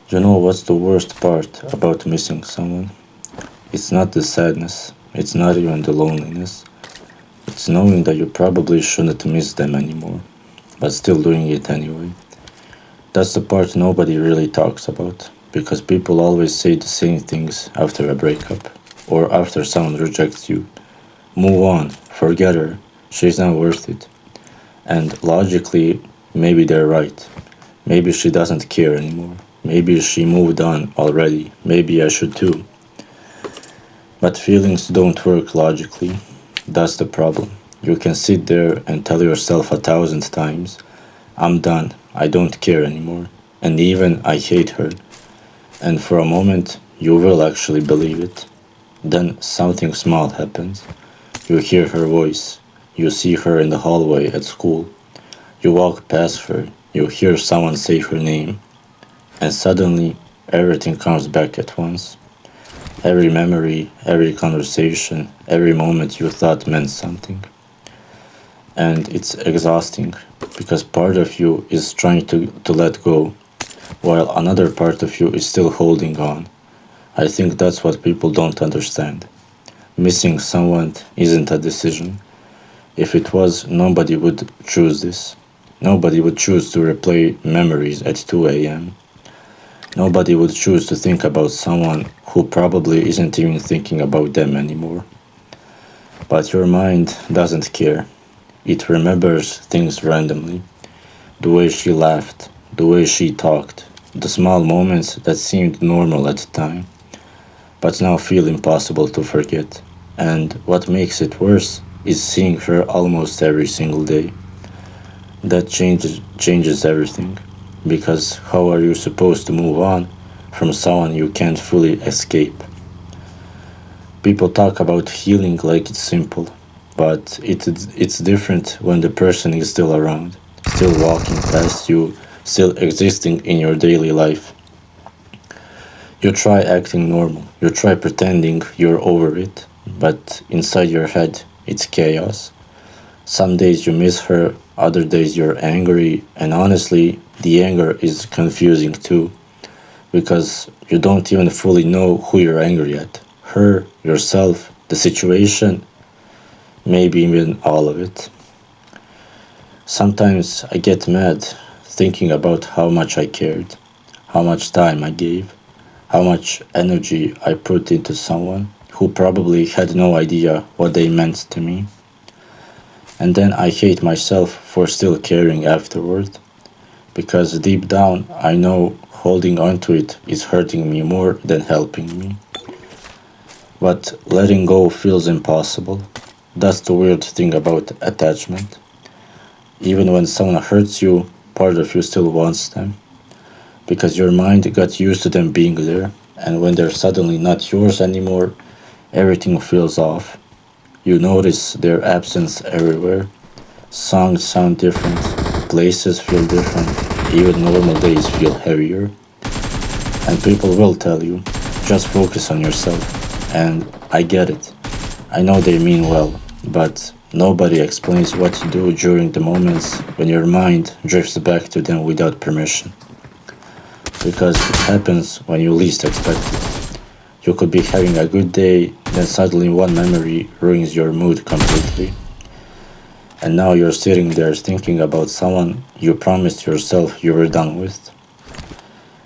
You know what's the worst part about missing someone? It's not the sadness, it's not even the loneliness. It's knowing that you probably shouldn't miss them anymore, but still doing it anyway. That's the part nobody really talks about, because people always say the same things after a breakup, or after someone rejects you. Move on, forget her, she's not worth it. And logically, maybe they're right. Maybe she doesn't care anymore. Maybe she moved on already. Maybe I should too. But feelings don't work logically. That's the problem. You can sit there and tell yourself 1,000 times, I'm done, I don't care anymore, and even I hate her. And for a moment, you will actually believe it. Then something small happens. You hear her voice. You see her in the hallway at school. You walk past her. You hear someone say her name. And suddenly, everything comes back at once. Every memory, every conversation, every moment you thought meant something. And it's exhausting because part of you is trying to let go, while another part of you is still holding on. I think that's what people don't understand. Missing someone isn't a decision. If it was, nobody would choose this. Nobody would choose to replay memories at 2 a.m. Nobody would choose to think about someone who probably isn't even thinking about them anymore. But your mind doesn't care. It remembers things randomly. The way she laughed, the way she talked, the small moments that seemed normal at the time, but now feel impossible to forget. And what makes it worse is seeing her almost every single day. That changes everything. Because how are you supposed to move on from someone you can't fully escape? People talk about healing like it's simple, but it's different when the person is still around, still walking past you, still existing in your daily life. You try acting normal, you try pretending you're over it, but inside your head, it's chaos. Some days you miss her, other days you're angry, and honestly, the anger is confusing too, because you don't even fully know who you're angry at. Her, yourself, the situation, maybe even all of it. Sometimes I get mad thinking about how much I cared, how much time I gave, how much energy I put into someone who probably had no idea what they meant to me. And then I hate myself for still caring afterward, because deep down I know holding on to it is hurting me more than helping me. But letting go feels impossible. That's the weird thing about attachment. Even when someone hurts you, part of you still wants them, because your mind got used to them being there, and when they're suddenly not yours anymore, everything feels off. You notice their absence everywhere. Songs sound different, places feel different, even normal days feel heavier. And people will tell you, just focus on yourself. And I get it. I know they mean well, but nobody explains what to do during the moments when your mind drifts back to them without permission. Because it happens when you least expect it. You could be having a good day, then suddenly one memory ruins your mood completely. And now you're sitting there thinking about someone you promised yourself you were done with.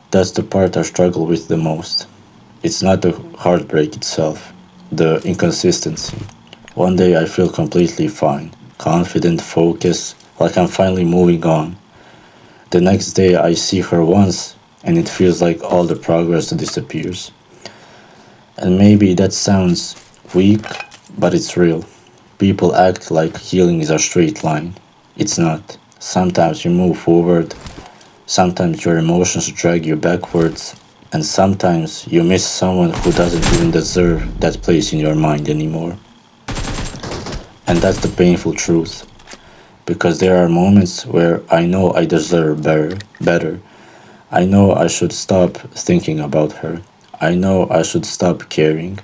That's the part I struggle with the most. It's not the heartbreak itself, the inconsistency. One day I feel completely fine, confident, focused, like I'm finally moving on. The next day I see her once and it feels like all the progress disappears. And maybe that sounds weak, but it's real. People act like healing is a straight line. It's not. Sometimes you move forward, sometimes your emotions drag you backwards, and sometimes you miss someone who doesn't even deserve that place in your mind anymore. And that's the painful truth. Because there are moments where I know I deserve better. I know I should stop thinking about her. I know I should stop caring.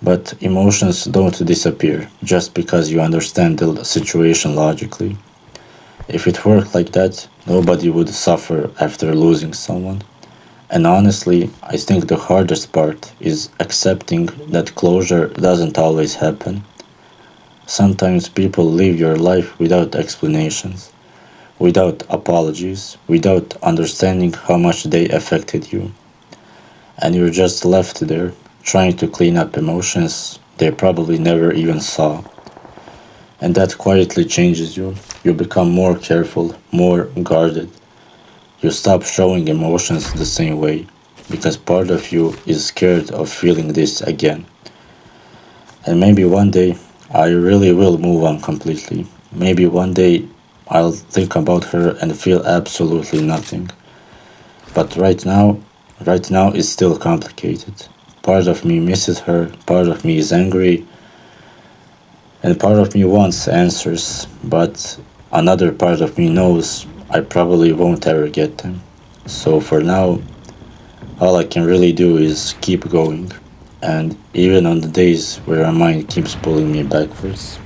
But emotions don't disappear just because you understand the situation logically. If it worked like that, nobody would suffer after losing someone. And honestly, I think the hardest part is accepting that closure doesn't always happen. Sometimes people live your life without explanations, without apologies, without understanding how much they affected you. And you're just left there, trying to clean up emotions they probably never even saw. And that quietly changes you. You become more careful, more guarded. You stop showing emotions the same way because part of you is scared of feeling this again. And maybe one day I really will move on completely. Maybe one day I'll think about her and feel absolutely nothing. But right now it's still complicated. Part of me misses her, part of me is angry, and part of me wants answers, but another part of me knows I probably won't ever get them. So for now, all I can really do is keep going, and even on the days where my mind keeps pulling me backwards.